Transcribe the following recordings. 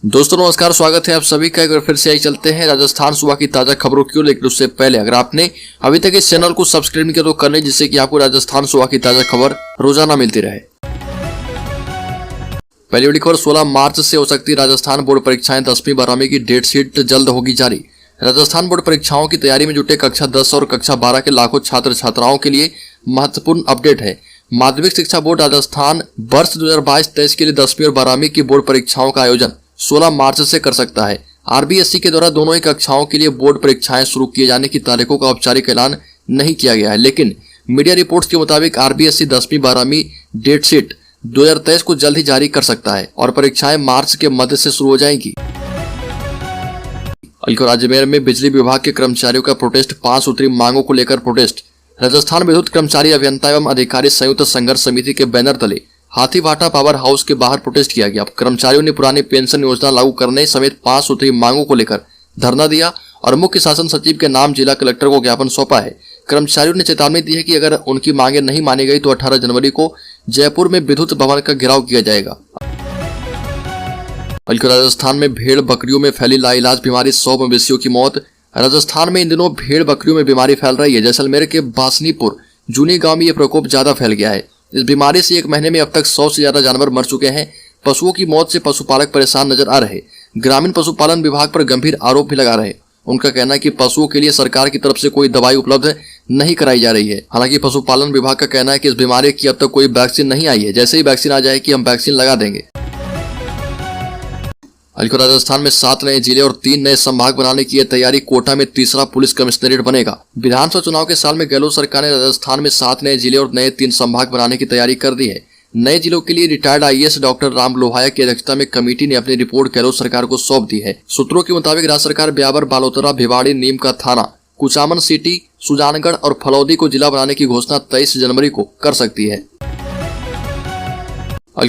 दोस्तों नमस्कार, स्वागत है आप सभी का। एक बार फिर से आई चलते हैं राजस्थान सुबह की ताजा खबरों की ओर। लेकिन उससे पहले अगर आपने अभी तक इस चैनल को सब्सक्राइब नहीं किया तो कर लें, जिससे कि आपको राजस्थान सुबह की ताजा खबर रोजाना मिलती रहे। पहली बड़ी खबर, 16 मार्च से हो सकती राजस्थान बोर्ड परीक्षाएं। 10वीं 12वीं की डेट शीट जल्द होगी जारी। राजस्थान बोर्ड परीक्षाओं की तैयारी में जुटे कक्षा 10 और कक्षा 12 के लाखों छात्र छात्राओं के लिए महत्वपूर्ण अपडेट है। माध्यमिक शिक्षा बोर्ड राजस्थान वर्ष 2022-23 के लिए 10वीं और 12वीं की बोर्ड परीक्षाओं का आयोजन 16 मार्च से कर सकता है। आरबीएसई के द्वारा दोनों ही कक्षाओं के लिए बोर्ड परीक्षाएं शुरू किए जाने की तारीखों का औपचारिक ऐलान नहीं किया गया है, लेकिन मीडिया रिपोर्ट्स के मुताबिक आरबीएसई 10वीं 12वीं डेट शीट 2023 को जल्द ही जारी कर सकता है और परीक्षाएं मार्च के मध्य से शुरू हो जाएंगी। अजमेर में बिजली विभाग के कर्मचारियों का प्रोटेस्ट। 5 सूत्री मांगों को लेकर प्रोटेस्ट। राजस्थान विद्युत कर्मचारी अभियंता एवं अधिकारी संयुक्त संघर्ष समिति के बैनर तले हाथीभाटा पावर हाउस के बाहर प्रोटेस्ट किया गया। कर्मचारियों ने पुरानी पेंशन योजना लागू करने समेत 5 सूत्री मांगों को लेकर धरना दिया और मुख्य शासन सचिव के नाम जिला कलेक्टर को ज्ञापन सौंपा है। कर्मचारियों ने चेतावनी दी है कि अगर उनकी मांगे नहीं मानी गई तो 18 जनवरी को जयपुर में विद्युत भवन का घेराव किया जाएगा। राजस्थान में भेड़ बकरियों में फैली लाइलाज बीमारी, 100 मवेशियों की मौत। राजस्थान में इन दिनों भेड़ बकरियों में बीमारी फैल रही है। जैसलमेर के बासनीपुर जूनी गांव में यह प्रकोप ज्यादा फैल गया है। इस बीमारी से एक महीने में अब तक 100 से ज्यादा जानवर मर चुके हैं। पशुओं की मौत से पशुपालक परेशान नजर आ रहे। ग्रामीण पशुपालन विभाग पर गंभीर आरोप भी लगा रहे। उनका कहना है कि पशुओं के लिए सरकार की तरफ से कोई दवाई उपलब्ध नहीं कराई जा रही है। हालांकि पशुपालन विभाग का कहना है कि इस बीमारी की अब तक कोई वैक्सीन नहीं आई है। जैसे ही वैक्सीन आ जाए कि हम वैक्सीन लगा देंगे। राजस्थान में 7 नए जिले और 3 नए संभाग बनाने की तैयारी। कोटा में तीसरा पुलिस कमिश्नरेट बनेगा। विधानसभा चुनाव के साल में गहलोत सरकार ने राजस्थान में 7 नए जिले और नए 3 संभाग बनाने की तैयारी कर दी है। नए जिलों के लिए रिटायर्ड आईएएस डॉक्टर राम लोहाया की अध्यक्षता में कमेटी ने अपनी रिपोर्ट गहलोत सरकार को सौंप दी है। सूत्रों के मुताबिक राज्य सरकार ब्यावर, बालोतरा, भिवाड़ी, नीम का थाना, कुचामन सिटी, सुजानगढ़ और फलौदी को जिला बनाने की घोषणा 23 जनवरी को कर सकती है।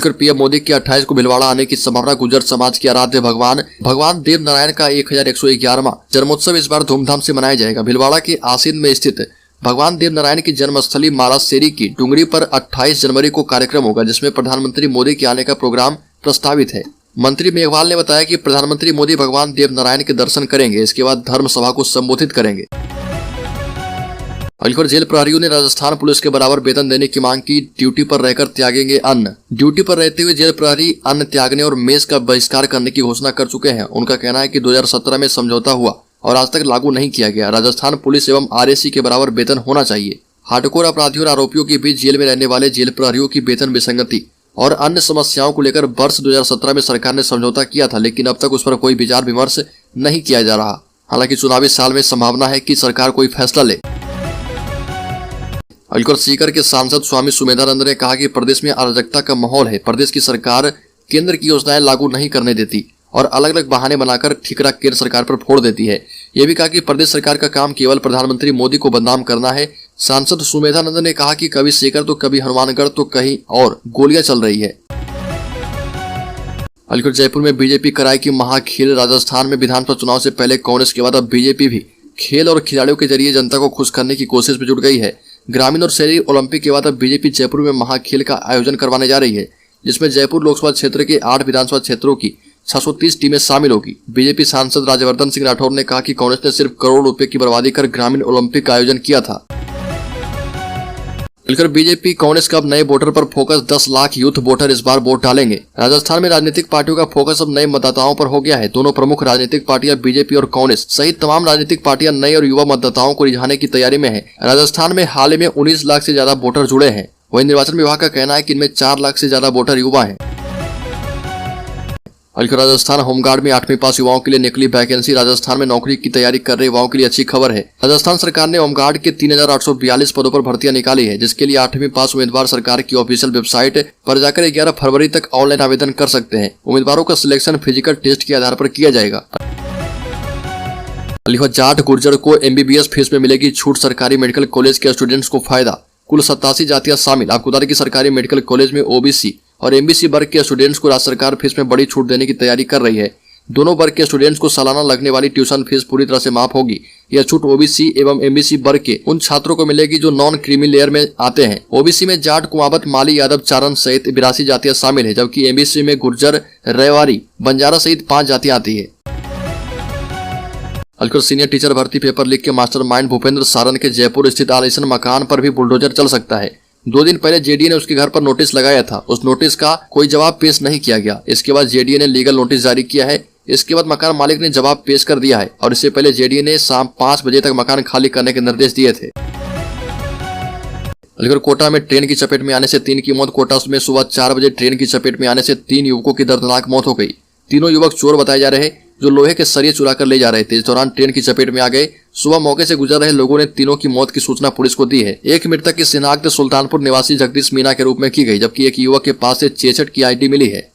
पीएम मोदी के 28 को भिलवाड़ा आने की संभावना। गुर्जर समाज के आराध्य भगवान देव नारायण का 1111वां जन्मोत्सव इस बार धूमधाम से मनाया जाएगा। भिलवाड़ा के आसीन में स्थित भगवान देव नारायण की जन्मस्थली मालासेरी की डुंगरी पर 28 जनवरी को कार्यक्रम होगा, जिसमें प्रधानमंत्री मोदी के आने का प्रोग्राम प्रस्तावित है। मंत्री मेघवाल ने बताया कि प्रधानमंत्री मोदी भगवान देव नारायण के दर्शन करेंगे। इसके बाद धर्म सभा को संबोधित करेंगे। जेल प्रहरियों ने राजस्थान पुलिस के बराबर वेतन देने की मांग की। ड्यूटी पर रहकर त्यागेंगे अन्न। ड्यूटी पर रहते हुए जेल प्रहरी अन्न त्यागने और मेज का बहिष्कार करने की घोषणा कर चुके हैं। उनका कहना है कि 2017 में समझौता हुआ और आज तक लागू नहीं किया गया। राजस्थान पुलिस एवं आरएसी के बराबर वेतन होना चाहिए। हार्डकोर अपराधियों और आरोपियों के बीच जेल में रहने वाले जेल प्रहरियों की वेतन विसंगति और अन्य समस्याओं को लेकर वर्ष 2017 में सरकार ने समझौता किया था, लेकिन अब तक उस पर कोई विचार विमर्श नहीं किया जा रहा। हालांकि चुनावी साल में संभावना है कि सरकार कोई फैसला ले। सीकर के सांसद स्वामी सुमेधानंद ने कहा कि प्रदेश में अराजकता का माहौल है। प्रदेश की सरकार केंद्र की योजनाएं लागू नहीं करने देती और अलग अलग बहाने बनाकर ठिकरा केंद्र सरकार पर फोड़ देती है। यह भी कहा कि प्रदेश सरकार का काम केवल प्रधानमंत्री मोदी को बदनाम करना है। सांसद सुमेधानंद ने कहा कि कभी सीकर तो कभी हनुमानगढ़ तो कहीं और गोलियां चल रही है। जयपुर में बीजेपी कराएगी महाखेल। राजस्थान में विधानसभा चुनाव से पहले कांग्रेस के बाद अब बीजेपी भी खेल और खिलाड़ियों के जरिए जनता को खुश करने की कोशिश में जुट गई है। ग्रामीण और शहरी ओलंपिक के बाद अब बीजेपी जयपुर में महाखेल का आयोजन करवाने जा रही है, जिसमें जयपुर लोकसभा क्षेत्र के 8 विधानसभा क्षेत्रों की 630 टीमें शामिल होगी। बीजेपी सांसद राज्यवर्धन सिंह राठौर ने कहा कि कांग्रेस ने सिर्फ करोड़ रुपए की बर्बादी कर ग्रामीण ओलंपिक का आयोजन किया था। बीजेपी कांग्रेस का अब नए वोटर पर फोकस। 10 लाख यूथ वोटर इस बार वोट डालेंगे। राजस्थान में राजनीतिक पार्टियों का फोकस अब नए मतदाताओं पर हो गया है। दोनों प्रमुख राजनीतिक पार्टियां बीजेपी और कांग्रेस सहित तमाम राजनीतिक पार्टियां नए और युवा मतदाताओं को रिझाने की तैयारी में है। राजस्थान में हाल ही में 19 लाख से ज्यादा वोटर जुड़े हैं। वहीं निर्वाचन विभाग का कहना है कि इनमें 4 लाख से ज्यादा वोटर युवा हैं। राजस्थान होमगार्ड में 8वीं पास युवाओं के लिए निकली वैकेंसी। राजस्थान में नौकरी की तैयारी कर रहे युवाओं के लिए अच्छी खबर है। राजस्थान सरकार ने होमगार्ड के 3842 पदों पर भर्तियां निकाली है, जिसके लिए 8वीं पास उम्मीदवार सरकार की ऑफिशियल वेबसाइट पर जाकर 11 फरवरी तक ऑनलाइन आवेदन कर सकते हैं। उम्मीदवारों का सिलेक्शन फिजिकल टेस्ट के आधार पर किया जाएगा। जाट गुर्जर को एमबीबीएस फीस में मिलेगी छूट। सरकारी मेडिकल कॉलेज के स्टूडेंट्स को फायदा। कुल 87 जातियां शामिल। आपको बता दें कि सरकारी मेडिकल कॉलेज में ओबीसी और एमबीसी वर्ग के स्टूडेंट्स को राज्य सरकार फीस में बड़ी छूट देने की तैयारी कर रही है। दोनों वर्ग के स्टूडेंट्स को सालाना लगने वाली ट्यूशन फीस पूरी तरह से माफ होगी। यह छूट ओबीसी एवं एमबीसी वर्ग के उन छात्रों को मिलेगी जो नॉन क्रीमी लेयर में आते हैं। ओबीसी में जाट, कुमावत, माली, यादव, चारण सहित 82 जातियां शामिल है, जबकि एमबीसी में गुर्जर, रेवाड़ी, बंजारा सहित 5 जातियां आती है। अलकुर सीनियर टीचर भर्ती पेपर लीक के मास्टरमाइंड भूपेंद्र सारन के जयपुर स्थित आलीशान मकान पर भी बुलडोजर चल सकता है। 2 दिन पहले जेडीए ने उसके घर पर नोटिस लगाया था। उस नोटिस का कोई जवाब पेश नहीं किया गया। इसके बाद जेडीए ने लीगल नोटिस जारी किया है। इसके बाद मकान मालिक ने जवाब पेश कर दिया है और इससे पहले जेडीए ने शाम 5 बजे तक मकान खाली करने के निर्देश दिए थे। अलीगढ़ कोटा में ट्रेन की चपेट में आने से 3 की मौत। कोटा में सुबह 4 बजे ट्रेन की चपेट में आने से 3 युवकों की दर्दनाक मौत हो गई। तीनों युवक चोर बताए जा रहे जो लोहे के सरिये चुरा कर ले जा रहे थे। इस दौरान ट्रेन की चपेट में आ गए। सुबह मौके से गुजर रहे लोगों ने तीनों की मौत की सूचना पुलिस को दी है। एक मृतक की शिनाख्त सुल्तानपुर निवासी जगदीश मीना के रूप में की गई, जबकि एक युवक के पास से 66 की आईडी मिली है।